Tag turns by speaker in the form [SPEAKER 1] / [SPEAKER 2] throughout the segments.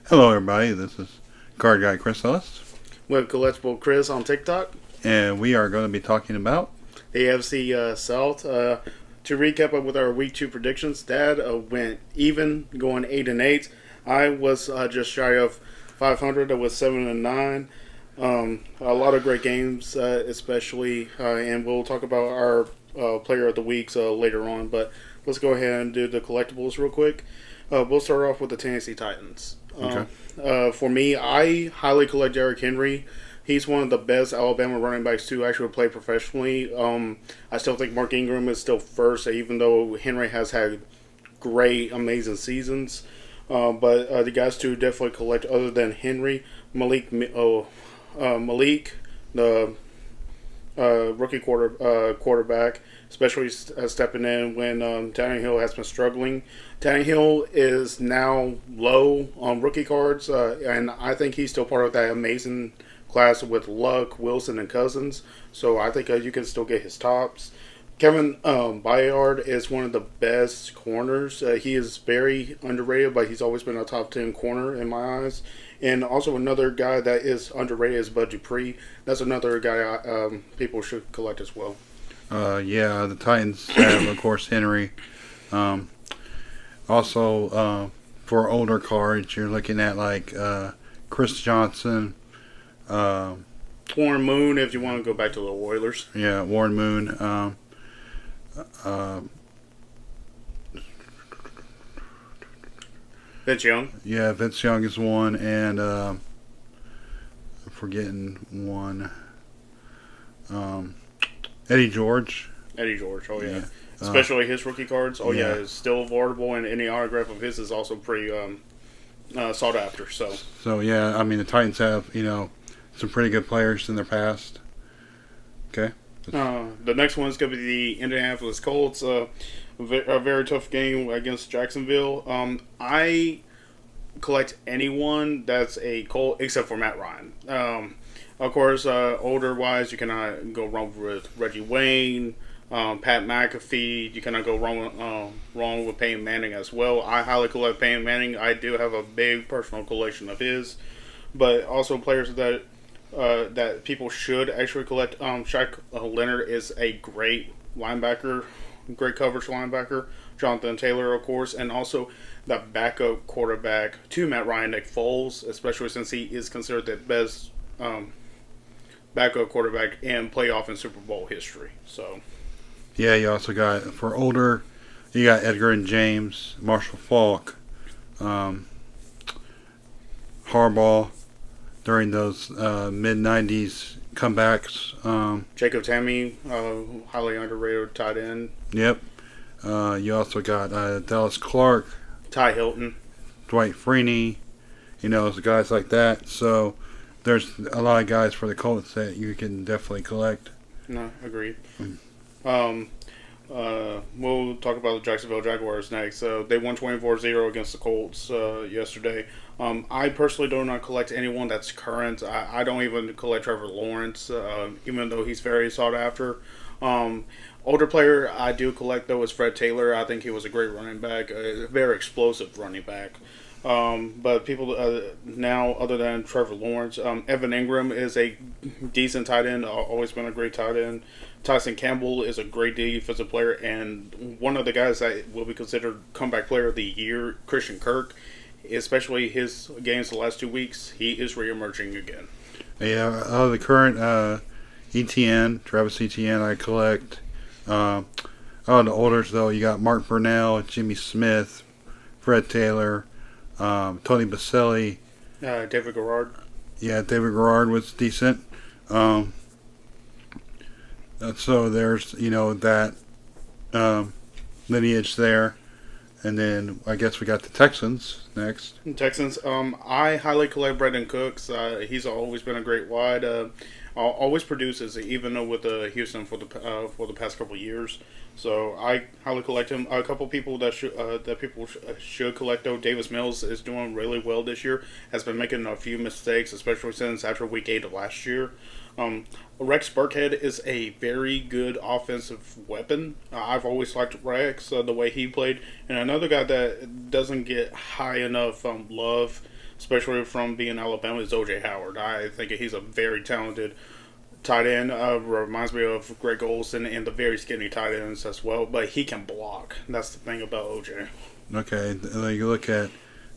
[SPEAKER 1] Hello, everybody. This is Card Guy Chris Ellis,
[SPEAKER 2] With Collectible Chris on TikTok.
[SPEAKER 1] and we are going to be talking about.
[SPEAKER 2] AFC South. To recap with our week 2 predictions, Dad went even, going 8-8. I was just shy of 500. I was 7-9. A lot of great games, especially, and we'll talk about our player of the weeks later on. But let's go ahead and do the collectibles real quick. We'll start off with the Tennessee Titans.
[SPEAKER 1] Okay.
[SPEAKER 2] For me, I highly collect Derrick Henry. He's one of the best Alabama running backs to actually play professionally. I still think Mark Ingram is still first, even though Henry has had great, amazing seasons. But the guys to definitely collect, other than Henry, Malik, the rookie quarterback, especially stepping in when Tannehill has been struggling. Tannehill is now low on rookie cards, and I think he's still part of that amazing class with Luck, Wilson, and Cousins. So I think you can still get his tops. Kevin Byard is one of the best corners. He is very underrated, but he's always been a top 10 corner in my eyes. And also another guy that is underrated is Bud Dupree. That's another guy people should collect as well.
[SPEAKER 1] Yeah, the Titans have, of course, Henry. Also, for older cards, you're looking at like Chris Johnson.
[SPEAKER 2] Warren Moon, if you want to go back to the Oilers.
[SPEAKER 1] Yeah, Warren Moon.
[SPEAKER 2] Vince Young.
[SPEAKER 1] Yeah, Vince Young is one, and I'm forgetting one. Eddie George.
[SPEAKER 2] Eddie George, oh yeah.
[SPEAKER 1] Yeah.
[SPEAKER 2] Especially his rookie cards. Oh yeah,
[SPEAKER 1] yeah.
[SPEAKER 2] it's still affordable, and any autograph of his is also pretty sought after.
[SPEAKER 1] So yeah, I mean the Titans have some pretty good players in their past. Okay.
[SPEAKER 2] The next one is going to be the Indianapolis Colts. A very tough game against Jacksonville. I collect anyone that's a Colt except for Matt Ryan. Of course, older wise, you cannot go wrong with Reggie Wayne, Pat McAfee. You cannot go wrong with Peyton Manning as well. I highly collect Peyton Manning. I do have a big personal collection of his, but also players that people should actually collect. Shaq Leonard is a great linebacker, great coverage linebacker. Jonathan Taylor, of course, and also the backup quarterback to Matt Ryan, Nick Foles, especially since he is considered the best backup quarterback in playoff and Super Bowl history. So,
[SPEAKER 1] yeah, you also got for older, you got Edgar and James, Marshall Faulk, Harbaugh during those mid '90s comebacks.
[SPEAKER 2] Jacob Tamme, highly underrated tight end.
[SPEAKER 1] Yep. You also got Dallas Clark,
[SPEAKER 2] Ty Hilton,
[SPEAKER 1] Dwight Freeney, guys like that. So there's a lot of guys for the Colts that you can definitely collect.
[SPEAKER 2] No, agreed. We'll talk about the Jacksonville Jaguars next. They won 24-0 against the Colts yesterday. I personally do not collect anyone that's current. I don't even collect Trevor Lawrence, even though he's very sought after. Older player I do collect, though, is Fred Taylor. I think he was a great running back, a very explosive running back. But people now, other than Trevor Lawrence, Evan Ingram is a decent tight end, always been a great tight end. Tyson Campbell is a great defensive player, and one of the guys that will be considered comeback player of the year, Christian Kirk, especially his games the last 2 weeks, he is reemerging again.
[SPEAKER 1] Yeah, the current Travis Etienne, I collect. The olders, though, you got Mark Burnell, Jimmy Smith, Fred Taylor, Tony Baselli.
[SPEAKER 2] David Garrard.
[SPEAKER 1] Yeah, David Garrard was decent. So there's, that lineage there. And then I guess we got the Texans next.
[SPEAKER 2] Texans. I highly collect Brandon Cooks. He's always been a great wide. Always produces, even though with Houston for the past couple of years. So I highly collect him. A couple people that people should collect, though. Davis Mills is doing really well this year. Has been making a few mistakes, especially since after week 8 of last year. Rex Burkhead is a very good offensive weapon. I've always liked Rex, the way he played. And another guy that doesn't get high enough love especially from being Alabama, is O.J. Howard. I think he's a very talented tight end. Reminds me of Greg Olsen and the very skinny tight ends as well, but he can block. That's the thing about O.J.
[SPEAKER 1] Okay, you look at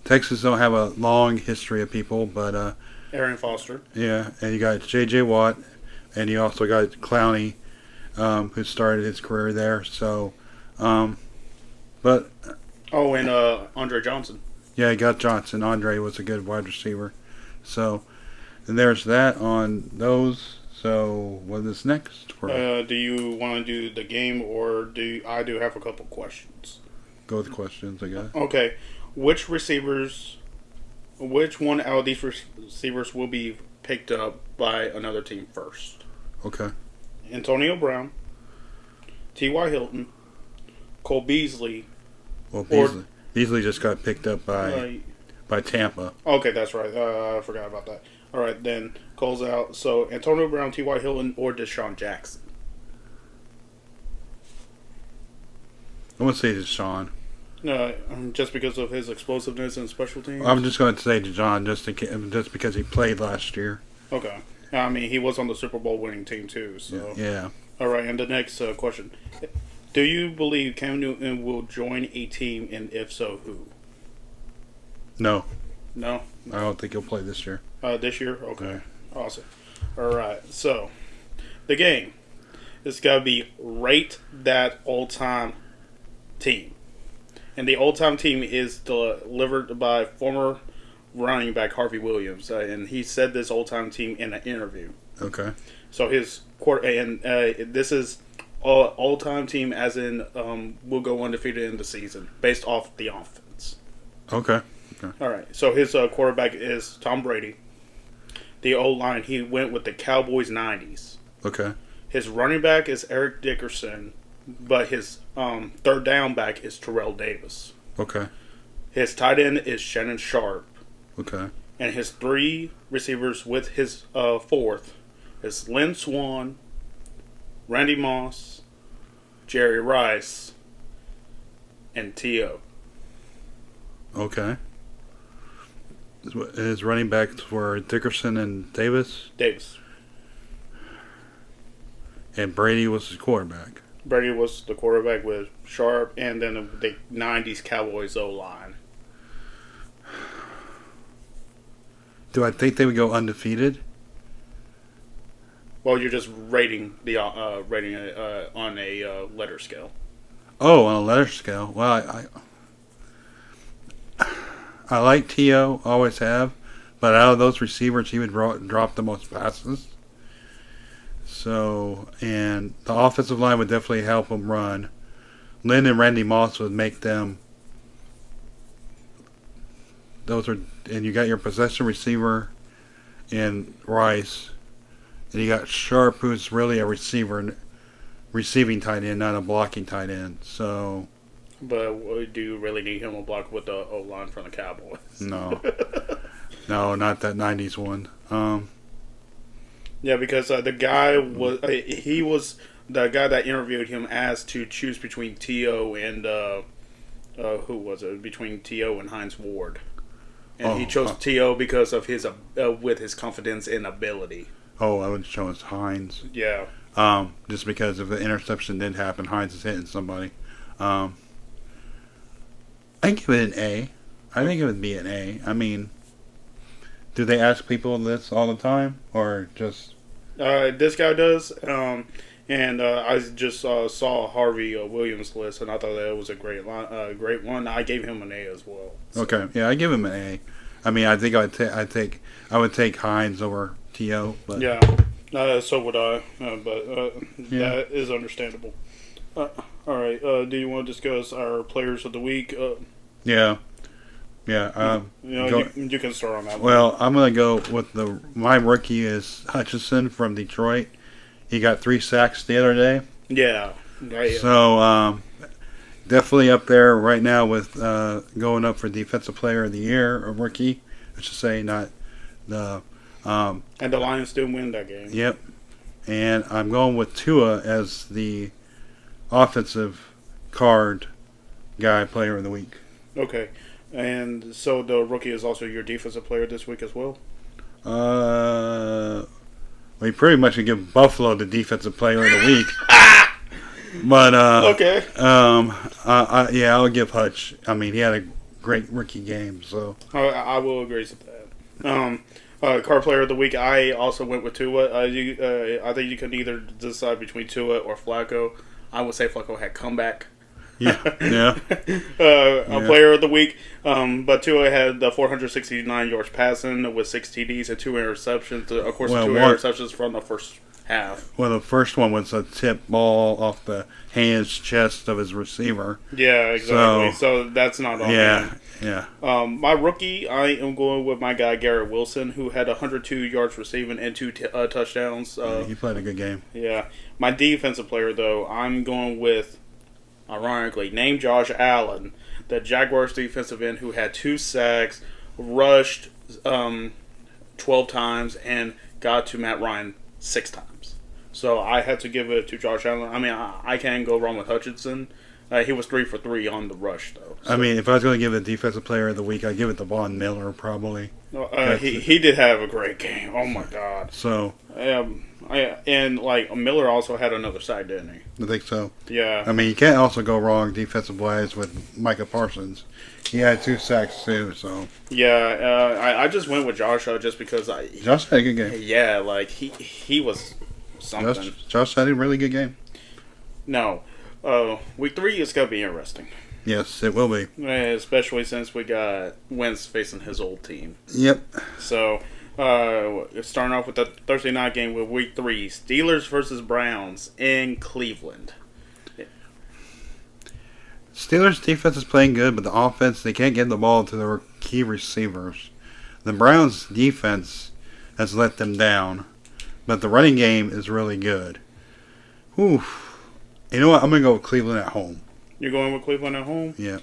[SPEAKER 1] Texas don't have a long history of people, but
[SPEAKER 2] Arian Foster.
[SPEAKER 1] yeah, and you got J.J. Watt, and you also got Clowney, who started his career there. So, but
[SPEAKER 2] Oh, and Andre Johnson.
[SPEAKER 1] yeah, you got Johnson. Andre was a good wide receiver. So, and there's that on those. So, what is next?
[SPEAKER 2] Do you want to do the game, or I do have a couple questions?
[SPEAKER 1] Go with questions, I guess.
[SPEAKER 2] Okay, which one out of these receivers will be picked up by another team first?
[SPEAKER 1] Okay.
[SPEAKER 2] Antonio Brown, T.Y. Hilton, Cole Beasley.
[SPEAKER 1] Well, Beasley just got picked up by Tampa.
[SPEAKER 2] Okay, that's right. I forgot about that. All right, then Cole's out. So Antonio Brown, T.Y. Hilton, or Deshaun Jackson?
[SPEAKER 1] I'm going to say Deshaun.
[SPEAKER 2] Just because of his explosiveness and special teams?
[SPEAKER 1] I'm just going to say Deshaun just because he played last year.
[SPEAKER 2] Okay. I mean, he was on the Super Bowl winning team, too. So.
[SPEAKER 1] Yeah.
[SPEAKER 2] All right, and the next question. Do you believe Cam Newton will join a team, and if so, who?
[SPEAKER 1] No.
[SPEAKER 2] No?
[SPEAKER 1] I don't think he'll play this year.
[SPEAKER 2] This year? Okay. Awesome. All right, so the game is got to be rate that all-time team. And the all-time team is delivered by former running back Harvey Williams. And he said this all-time team in an interview.
[SPEAKER 1] Okay.
[SPEAKER 2] So his quarter, and this is all-time team as in will go undefeated in the season based off the offense.
[SPEAKER 1] Okay.
[SPEAKER 2] All right. So his quarterback is Tom Brady. The O-line, he went with the Cowboys 90s.
[SPEAKER 1] Okay.
[SPEAKER 2] His running back is Eric Dickerson, but his third down back is Terrell Davis.
[SPEAKER 1] Okay.
[SPEAKER 2] His tight end is Shannon Sharp.
[SPEAKER 1] Okay.
[SPEAKER 2] And his three receivers with his fourth is Lynn Swann, Randy Moss, Jerry Rice, and T.O.
[SPEAKER 1] Okay. His running backs were Dickerson and Davis, and Brady was his quarterback.
[SPEAKER 2] Brady was the quarterback with Sharp, and then the 90s Cowboys O-line.
[SPEAKER 1] Do I think they would go undefeated?
[SPEAKER 2] Well, you're just rating the rating it on a letter scale.
[SPEAKER 1] Oh, on a letter scale. Well, I like T.O., always have, but out of those receivers, he would drop the most passes. So, and the offensive line would definitely help him run. Lynn and Randy Moss would make them. And you got your possession receiver in Rice, and you got Sharp, who's really a receiving tight end, not a blocking tight end. So.
[SPEAKER 2] But do you really need him to block with the O-line from the Cowboys?
[SPEAKER 1] No. No, not that 90s one.
[SPEAKER 2] Yeah, because the guy was he was the guy that interviewed him asked to choose between T.O. and who was it? Between T.O. and Hines Ward, and he chose T.O. because of his with his confidence and ability.
[SPEAKER 1] Oh, I would choose Hines.
[SPEAKER 2] Yeah.
[SPEAKER 1] Just because if the interception did happen, Hines is hitting somebody. I give it an A. I think it would be an A. I mean, do they ask people this all the time, or just?
[SPEAKER 2] This guy does, and I just saw Harvey Williams' list, and I thought that was a great one. I gave him an A as well. So.
[SPEAKER 1] Okay, yeah, I give him an A. I mean, I think I would take Hines over T.O. But
[SPEAKER 2] yeah, so would I. That is understandable. All right. Do you want to discuss our players of the week?
[SPEAKER 1] Yeah.
[SPEAKER 2] You can start on that one.
[SPEAKER 1] Well, I'm gonna go with my rookie is Hutchinson from Detroit. He got 3 sacks the other day.
[SPEAKER 2] Yeah.
[SPEAKER 1] So definitely up there right now with going up for Defensive Player of the Year, a rookie. I should say, not the.
[SPEAKER 2] And the Lions did win that game.
[SPEAKER 1] Yep. And I'm going with Tua as the offensive card guy player of the week.
[SPEAKER 2] Okay. And so the rookie is also your defensive player this week as well?
[SPEAKER 1] We pretty much could give Buffalo the defensive player of the week. But,
[SPEAKER 2] Okay.
[SPEAKER 1] yeah, I'll give Hutch. I mean, he had a great rookie game, so.
[SPEAKER 2] I will agree with that. Car player of the week, I also went with Tua. I think you could either decide between Tua or Flacco. I would say Flacco had comeback.
[SPEAKER 1] Yeah.
[SPEAKER 2] A player of the week. But Tua had the 469 yards passing with 6 TDs and 2 interceptions. Of course, 2 interceptions from the first half.
[SPEAKER 1] Well, the first one was a tip ball off the chest of his receiver.
[SPEAKER 2] Yeah, exactly. So that's not on him.
[SPEAKER 1] Yeah.
[SPEAKER 2] My rookie, I am going with my guy Garrett Wilson, who had 102 yards receiving and 2 touchdowns.
[SPEAKER 1] He played a good game.
[SPEAKER 2] Yeah. My defensive player, though, I'm going with, ironically, named Josh Allen, the Jaguars defensive end who had 2 sacks, rushed 12 times, and got to Matt Ryan 6 times. So I had to give it to Josh Allen. I mean, I can't go wrong with Hutchinson. He was 3 for 3 on the rush, though. So.
[SPEAKER 1] I mean, if I was going to give it Defensive Player of the Week, I'd give it to Von Miller, probably.
[SPEAKER 2] He did have a great game. Oh, my God.
[SPEAKER 1] So.
[SPEAKER 2] Miller also had another sack, didn't he?
[SPEAKER 1] I think so.
[SPEAKER 2] Yeah.
[SPEAKER 1] I mean, you can't also go wrong defensive-wise with Micah Parsons. He had 2 sacks, too, so.
[SPEAKER 2] Yeah, I just went with Josh just because
[SPEAKER 1] Josh had a good game.
[SPEAKER 2] Yeah, like, he was something.
[SPEAKER 1] Josh had a really good game.
[SPEAKER 2] No. Week 3 is going to be interesting.
[SPEAKER 1] Yes, it will be.
[SPEAKER 2] Especially since we got Wentz facing his old team.
[SPEAKER 1] Yep.
[SPEAKER 2] So, starting off with the Thursday night game with Week 3, Steelers versus Browns in Cleveland.
[SPEAKER 1] Steelers' defense is playing good, but the offense, they can't get the ball to their key receivers. The Browns' defense has let them down, but the running game is really good. Whew. You know what? I'm going to go with Cleveland at home.
[SPEAKER 2] You're going with Cleveland at home?
[SPEAKER 1] Yeah.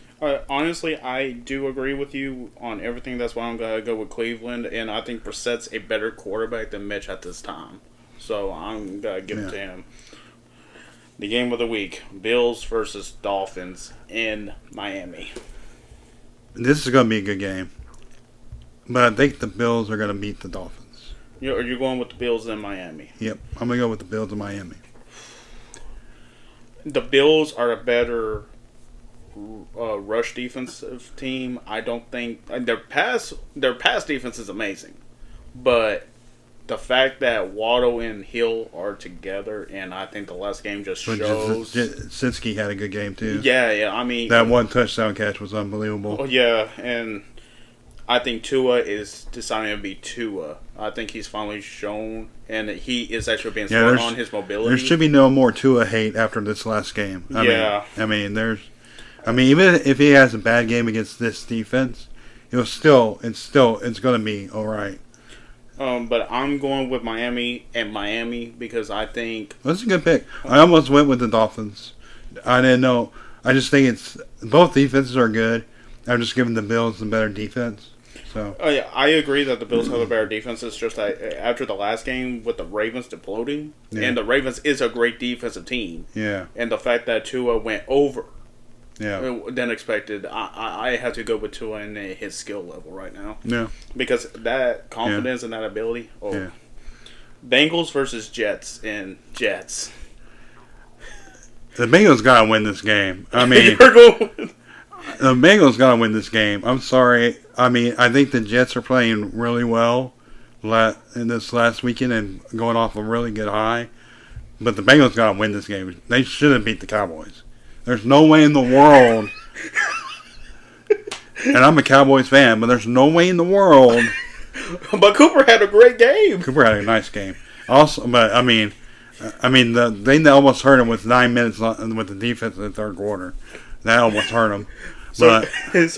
[SPEAKER 2] Honestly, I do agree with you on everything. That's why I'm going to go with Cleveland. And I think Brissett's a better quarterback than Mitch at this time. So I'm going to give it to him. The game of the week, Bills versus Dolphins in Miami.
[SPEAKER 1] This is going to be a good game. But I think the Bills are going to beat the Dolphins.
[SPEAKER 2] You're going with the Bills in Miami?
[SPEAKER 1] Yep. I'm going to go with the Bills in Miami.
[SPEAKER 2] The Bills are a better rush defensive team. I don't think their pass defense is amazing, but the fact that Waddle and Hill are together, and I think the last game just shows.
[SPEAKER 1] Sinski had a good game too.
[SPEAKER 2] Yeah. I mean,
[SPEAKER 1] that one touchdown catch was unbelievable.
[SPEAKER 2] Yeah, and I think Tua is deciding to be Tua. I think he's finally shown, and he is actually being smart on his mobility.
[SPEAKER 1] There should be no more Tua hate after this last game. I mean, even if he has a bad game against this defense, it's going to be all right.
[SPEAKER 2] But I'm going with Miami because I think
[SPEAKER 1] that's a good pick. I almost went with the Dolphins. I didn't know. I just think both defenses are good. I'm just giving the Bills the better defense. So
[SPEAKER 2] I agree that the Bills have a better defense. It's just that after the last game with the Ravens imploding, and the Ravens is a great defensive team.
[SPEAKER 1] Yeah.
[SPEAKER 2] And the fact that Tua went over than expected, I had to go with Tua and his skill level right now.
[SPEAKER 1] Yeah.
[SPEAKER 2] Because that confidence and that ability. Oh. Yeah. Bengals versus Jets in Jets.
[SPEAKER 1] The Bengals got to win this game. I mean, the Bengals got to win this game. I'm sorry. I mean, I think the Jets are playing really well in this last weekend and going off a really good high. But the Bengals got to win this game. They should have beat the Cowboys. There's no way in the world. And I'm a Cowboys fan, but there's no way in the world.
[SPEAKER 2] But Cooper had a great game.
[SPEAKER 1] Cooper had a nice game. Also, but I mean, the thing that almost hurt him was 9 minutes with the defense in the third quarter. That almost hurt him.
[SPEAKER 2] So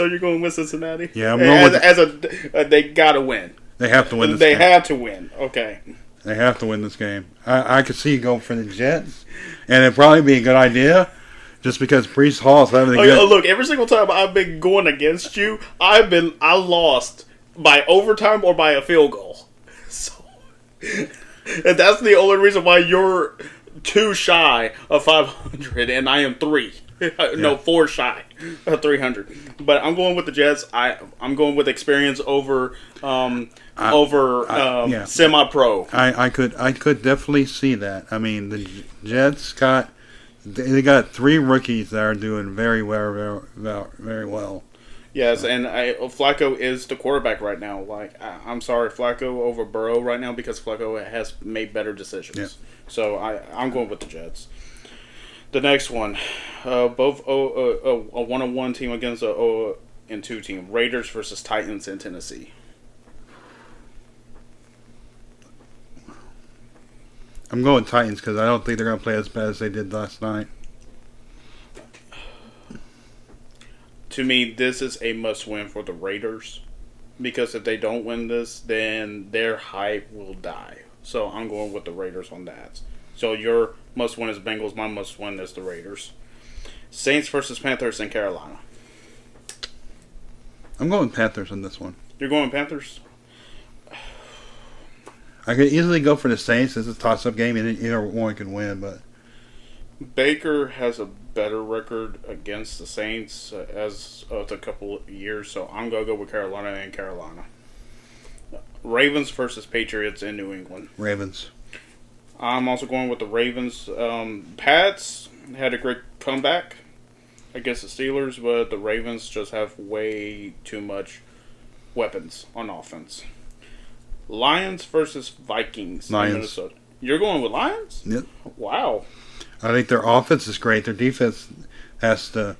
[SPEAKER 2] you're going with Cincinnati?
[SPEAKER 1] Yeah, I'm going
[SPEAKER 2] they gotta win.
[SPEAKER 1] They have to win this
[SPEAKER 2] game.
[SPEAKER 1] They
[SPEAKER 2] have to win. Okay.
[SPEAKER 1] They have to win this game. I could see you going for the Jets, and it'd probably be a good idea, just because Breece Hall is having a good.
[SPEAKER 2] Look, every single time I've been going against you, I lost by overtime or by a field goal. So, and that's the only reason why you're 2 shy of 500, and I am 3. No, 4 shy of 300. But I'm going with the Jets. I'm going with experience over
[SPEAKER 1] yeah.
[SPEAKER 2] semi-pro.
[SPEAKER 1] I could definitely see that. I mean, the Jets they got 3 rookies that are doing very well, very well.
[SPEAKER 2] Yes, and Flacco is the quarterback right now. Like, I'm sorry, Flacco over Burrow right now because Flacco has made better decisions.
[SPEAKER 1] Yeah.
[SPEAKER 2] So I'm going with the Jets. The next one, both a 1-1 team against a 0-2 team. Raiders versus Titans in Tennessee.
[SPEAKER 1] I'm going Titans because I don't think they're going to play as bad as they did last night.
[SPEAKER 2] To me, this is a must-win for the Raiders because if they don't win this, then their hype will die. So I'm going with the Raiders on that. So your must-win is Bengals. My must-win is the Raiders. Saints versus Panthers in Carolina.
[SPEAKER 1] I'm going Panthers on this one.
[SPEAKER 2] You're going Panthers?
[SPEAKER 1] I could easily go for the Saints. It's a toss-up game, and either one can win. But
[SPEAKER 2] Baker has a better record against the Saints as of a couple of years, so I'm going to go with Carolina and Carolina. Ravens versus Patriots in New England.
[SPEAKER 1] Ravens.
[SPEAKER 2] I'm also going with the Ravens. Pats had a great comeback against the Steelers, but the Ravens just have way too much weapons on offense. Lions versus Vikings
[SPEAKER 1] Lions.
[SPEAKER 2] in Minnesota. You're going with Lions?
[SPEAKER 1] Yep.
[SPEAKER 2] Wow.
[SPEAKER 1] I think their offense is great. Their defense has to.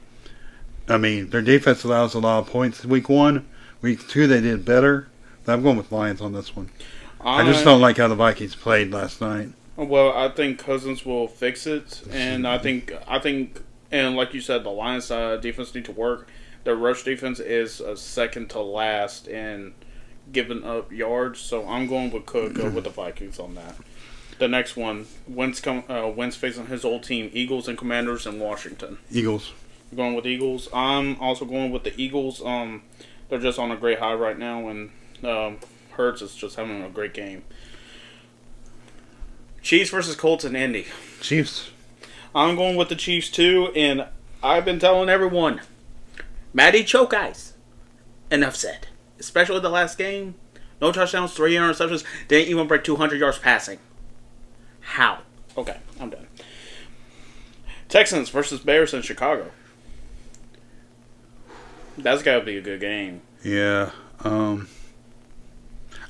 [SPEAKER 1] I mean, their defense allows a lot of points. Week 1, week 2, they did better. But I'm going with Lions on this one. I just don't like how the Vikings played last night.
[SPEAKER 2] Well, I think Cousins will fix it, and I think, and like you said, the Lions' defense need to work. Their rush defense is second to last in giving up yards, so I'm going with Cook with the Vikings on that. The next one, Wentz facing his old team, Eagles and Commanders in Washington.
[SPEAKER 1] Eagles.
[SPEAKER 2] You're going with Eagles. I'm also going with the Eagles. They're just on a great high right now, and Hurts is just having a great game. Chiefs versus Colts in Indy.
[SPEAKER 1] Chiefs.
[SPEAKER 2] I'm going with the Chiefs too, and I've been telling everyone, Matty choke eyes. Enough said. Especially the last game. No touchdowns, 3 interceptions. Didn't even break 200 yards passing. How? Okay, I'm done. Texans versus Bears in Chicago. That's got to be a good game.
[SPEAKER 1] Yeah. I'm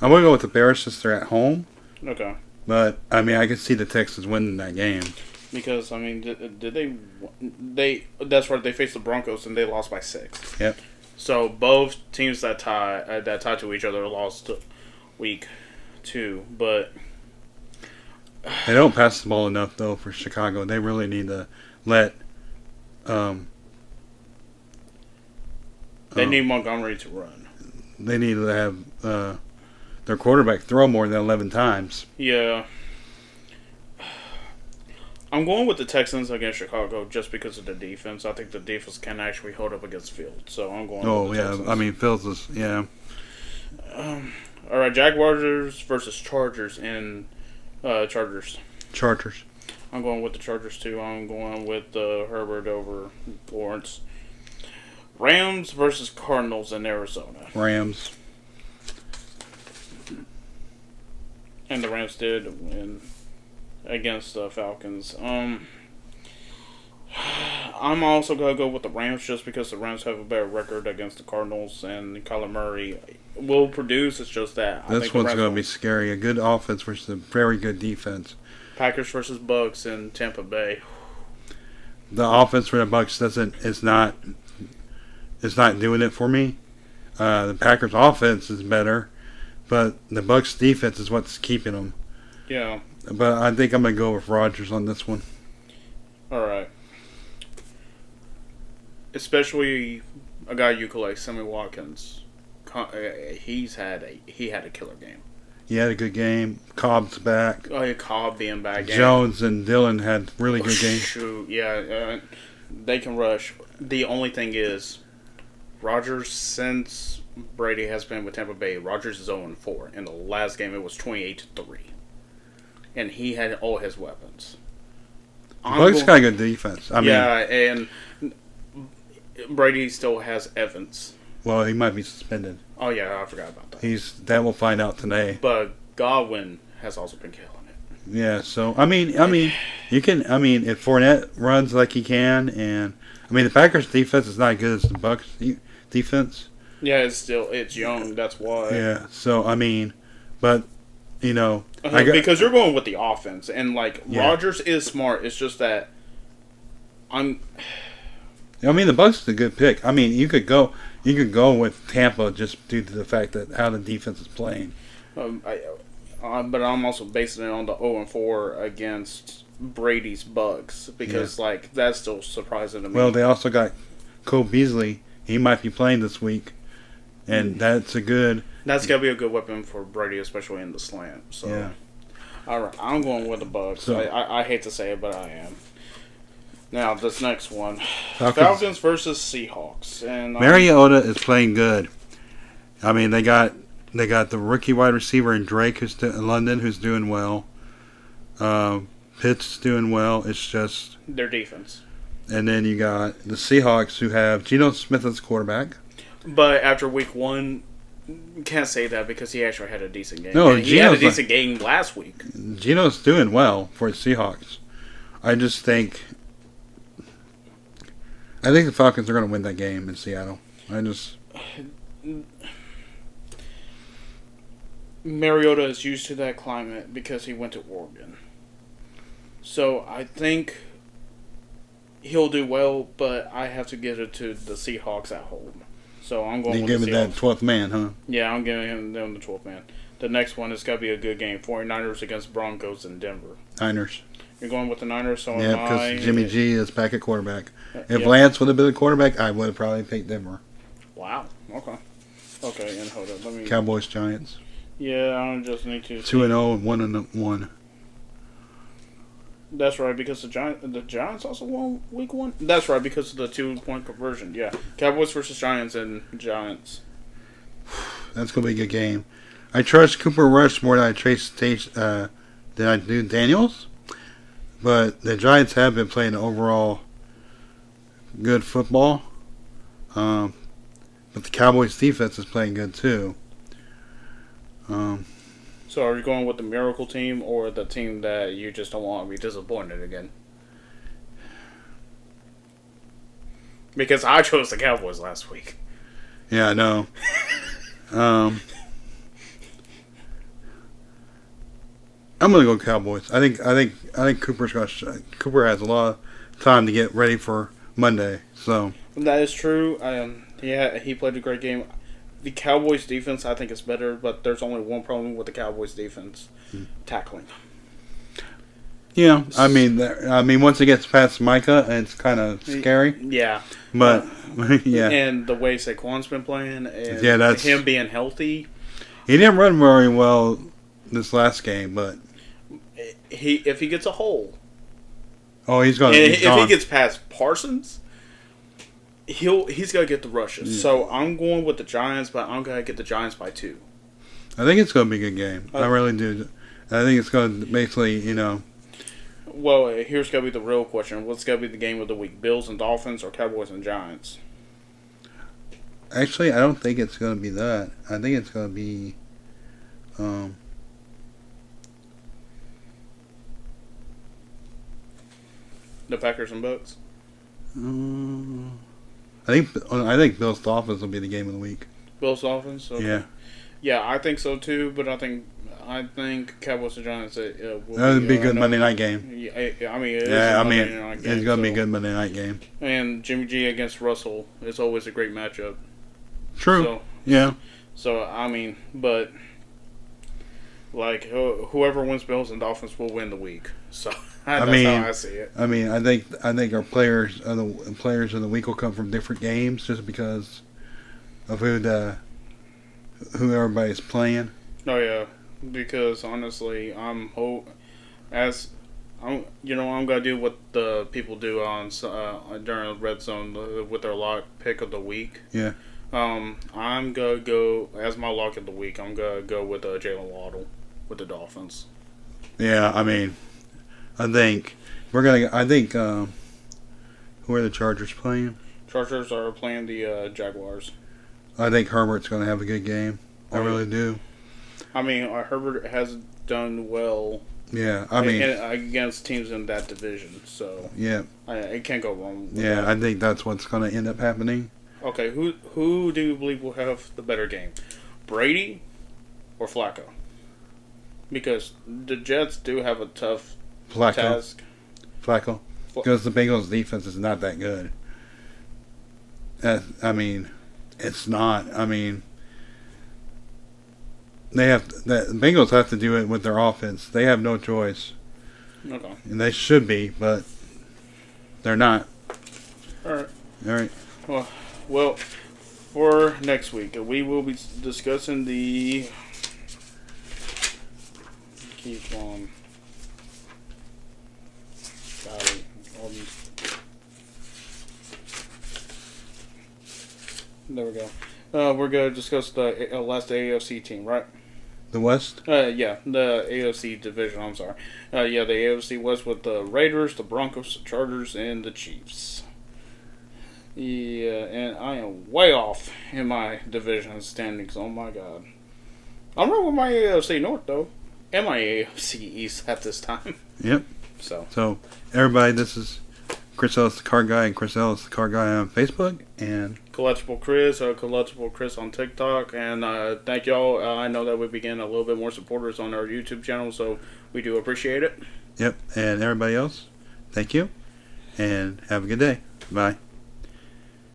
[SPEAKER 1] going to go with the Bears since they're at home.
[SPEAKER 2] Okay.
[SPEAKER 1] But, I mean, I can see the Texans winning that game.
[SPEAKER 2] Because, I mean, did they... That's right, they faced the Broncos and they lost by 6.
[SPEAKER 1] Yep.
[SPEAKER 2] So, both teams that tied to each other lost week 2. But...
[SPEAKER 1] They don't pass the ball enough, though, for Chicago. They really need to let...
[SPEAKER 2] they need Montgomery to run.
[SPEAKER 1] They need to have their quarterback throw more than 11 times.
[SPEAKER 2] Yeah. I'm going with the Texans against Chicago just because of the defense. I think the defense can actually hold up against Fields. So I'm going with the Texans.
[SPEAKER 1] I mean, Fields is... Yeah.
[SPEAKER 2] All right, Jaguars versus Chargers in Chargers.
[SPEAKER 1] Chargers.
[SPEAKER 2] I'm going with the Chargers too. I'm going with Herbert over Lawrence. Rams versus Cardinals in Arizona.
[SPEAKER 1] Rams.
[SPEAKER 2] And the Rams did win against the Falcons. I'm also going to go with the Rams just because the Rams have a better record against the Cardinals, and Kyler Murray will produce. It's just that
[SPEAKER 1] This one's going to be scary. A good offense versus a very good defense.
[SPEAKER 2] Packers versus Bucks in Tampa Bay.
[SPEAKER 1] The offense for the Bucks is not doing it for me. The Packers' offense is better, but the Bucks' defense is what's keeping them.
[SPEAKER 2] Yeah.
[SPEAKER 1] But I think I'm going to go with Rodgers on this one.
[SPEAKER 2] All right. Especially a guy you collect, Sammy Watkins. He had a killer game.
[SPEAKER 1] He had a good game. Cobb's back.
[SPEAKER 2] Oh, yeah, Cobb being back.
[SPEAKER 1] Jones and Dillon had really good games.
[SPEAKER 2] Shoot, yeah. They can rush. The only thing is, Rodgers, since Brady has been with Tampa Bay, Rodgers is 0-4. In the last game, it was 28-3. And he had all his weapons.
[SPEAKER 1] Bucks got a good defense. I mean,
[SPEAKER 2] and Brady still has Evans.
[SPEAKER 1] well, he might be suspended.
[SPEAKER 2] Oh yeah, I forgot about that.
[SPEAKER 1] That we'll find out today.
[SPEAKER 2] But Godwin has also been killing it.
[SPEAKER 1] Yeah, so I mean, you can. I mean, if Fournette runs like he can, and I mean, the Packers' defense is not as good as the Bucks' defense.
[SPEAKER 2] Yeah, it's young. That's why.
[SPEAKER 1] Yeah. So I mean, but
[SPEAKER 2] because you're going with the offense, and
[SPEAKER 1] Yeah.
[SPEAKER 2] Rodgers is smart. It's just that
[SPEAKER 1] I mean, the Bucks is a good pick. I mean, you could go with Tampa just due to the fact that how the defense is playing.
[SPEAKER 2] But I'm also basing it on the 0-4 against Brady's Bucks because that's still surprising to me.
[SPEAKER 1] Well, they also got Cole Beasley. He might be playing this week, and that's gotta
[SPEAKER 2] be a good weapon for Brady, especially in the slant. So,
[SPEAKER 1] yeah.
[SPEAKER 2] All right, I'm going with the Bucks.
[SPEAKER 1] So,
[SPEAKER 2] I hate to say it, but I am. Now this next one, Falcons versus Seahawks, and
[SPEAKER 1] Mariota is playing good. I mean, they got the rookie wide receiver in Drake, who's in London, who's doing well. Pitt's doing well. It's just
[SPEAKER 2] their defense.
[SPEAKER 1] And then you got the Seahawks, who have Geno Smith as quarterback.
[SPEAKER 2] But after week 1, you can't say that because he actually had a decent game.
[SPEAKER 1] No,
[SPEAKER 2] he had a decent game last week.
[SPEAKER 1] Geno's doing well for the Seahawks. I think the Falcons are going to win that game in Seattle.
[SPEAKER 2] Mariota is used to that climate because he went to Oregon. So I think he'll do well, but I have to give it to the Seahawks at home. So I'm going with the Seahawks.
[SPEAKER 1] You give it that 12th man, huh?
[SPEAKER 2] Yeah, I'm giving them the 12th man. The next one is got to be a good game. 49ers against Broncos in Denver.
[SPEAKER 1] Niners.
[SPEAKER 2] You're going with the Niners, so
[SPEAKER 1] yeah, because Jimmy G is back at quarterback. If
[SPEAKER 2] yeah.
[SPEAKER 1] Lance would have been a quarterback, I would have probably picked Denver.
[SPEAKER 2] Wow. Okay. Okay, and hold on. Let me.
[SPEAKER 1] Cowboys, Giants.
[SPEAKER 2] Yeah, I just need to.
[SPEAKER 1] 2-0 and 1-1.
[SPEAKER 2] That's right, because the Giants also won week 1. That's right, because of the 2-point conversion. Yeah, Cowboys versus Giants and Giants.
[SPEAKER 1] That's gonna be a good game. I trust Cooper Rush more than I do Daniels, but the Giants have been playing overall good football. But the Cowboys defense is playing good too.
[SPEAKER 2] So are you going with the miracle team or the team that you just don't want to be disappointed again? Because I chose the Cowboys last week.
[SPEAKER 1] Yeah, I know. I'm gonna go Cowboys. I think Cooper has a lot of time to get ready for Monday. So
[SPEAKER 2] that is true. He played a great game. The Cowboys' defense, I think, is better, but there's only one problem with the Cowboys' defense: tackling.
[SPEAKER 1] Yeah, I mean, once it gets past Micah, it's kind of scary.
[SPEAKER 2] Yeah,
[SPEAKER 1] but yeah,
[SPEAKER 2] and the way Saquon's been playing, and
[SPEAKER 1] that's
[SPEAKER 2] him being healthy.
[SPEAKER 1] He didn't run very well this last game, but
[SPEAKER 2] if he gets a hole,
[SPEAKER 1] he's gonna.
[SPEAKER 2] If he gets past Parsons. He's gonna get the rushes. Yeah. So I'm going with the Giants, but I'm gonna get the Giants by 2.
[SPEAKER 1] I think it's gonna be a good game. I really do. I think it's gonna basically,
[SPEAKER 2] Well, here's gonna be the real question: what's gonna be the game of the week? Bills and Dolphins or Cowboys and Giants?
[SPEAKER 1] Actually, I don't think it's gonna be that. I think it's gonna be,
[SPEAKER 2] the Packers and Bucks.
[SPEAKER 1] I think Bills Dolphins will be the game of the week.
[SPEAKER 2] Bills Dolphins. Okay. Yeah, I think so too. But I think Cowboys and Giants.
[SPEAKER 1] That would be a good Monday night game.
[SPEAKER 2] Yeah,
[SPEAKER 1] it's gonna be a good Monday night game.
[SPEAKER 2] And Jimmy G against Russell is always a great matchup.
[SPEAKER 1] True.
[SPEAKER 2] So,
[SPEAKER 1] yeah.
[SPEAKER 2] So but whoever wins Bills and Dolphins will win the week. So. That's how I see it. I
[SPEAKER 1] mean, I think our players of the week will come from different games just because of who everybody's playing.
[SPEAKER 2] Oh yeah, because honestly, I'm gonna do what the people do on during Red Zone with their lock pick of the week.
[SPEAKER 1] Yeah.
[SPEAKER 2] I'm gonna go as my lock of the week. I'm gonna go with Jalen Waddle with the Dolphins.
[SPEAKER 1] Yeah, I mean. I think We're gonna. I think. Who are the Chargers playing?
[SPEAKER 2] Chargers are playing the Jaguars.
[SPEAKER 1] I think Herbert's gonna have a good game. I really do.
[SPEAKER 2] I mean, Herbert has done well.
[SPEAKER 1] Yeah, I mean
[SPEAKER 2] against teams in that division, so
[SPEAKER 1] yeah,
[SPEAKER 2] it can't go wrong.
[SPEAKER 1] Yeah, I think that's what's going to end up happening.
[SPEAKER 2] Okay, who do you believe will have the better game, Brady or Flacco? Because the Jets do have a tough task.
[SPEAKER 1] Flacco, because the Bengals' defense is not that good. I mean, it's not. I mean, the Bengals have to do it with their offense. They have no choice.
[SPEAKER 2] Okay.
[SPEAKER 1] And they should be, but they're not.
[SPEAKER 2] All right.
[SPEAKER 1] All right.
[SPEAKER 2] Well, for next week, we will be discussing the. Keep on. Golly, all these. There we go. We're going to discuss the last AFC team, right?
[SPEAKER 1] The West?
[SPEAKER 2] Yeah, the AFC division, I'm sorry. Yeah, the AFC West with the Raiders, the Broncos, the Chargers, and the Chiefs. Yeah, and I am way off in my division standings. Oh my god. I'm right with my AFC North, though. And my AFC East at this time.
[SPEAKER 1] Yep. So everybody, this is Chris Ellis, the Car Guy, and Chris Ellis, the Car Guy on Facebook, and
[SPEAKER 2] Collectible Chris on TikTok, and thank y'all. I know that we began a little bit more supporters on our YouTube channel, so we do appreciate it.
[SPEAKER 1] Yep, and everybody else, thank you, and have a good day. Bye.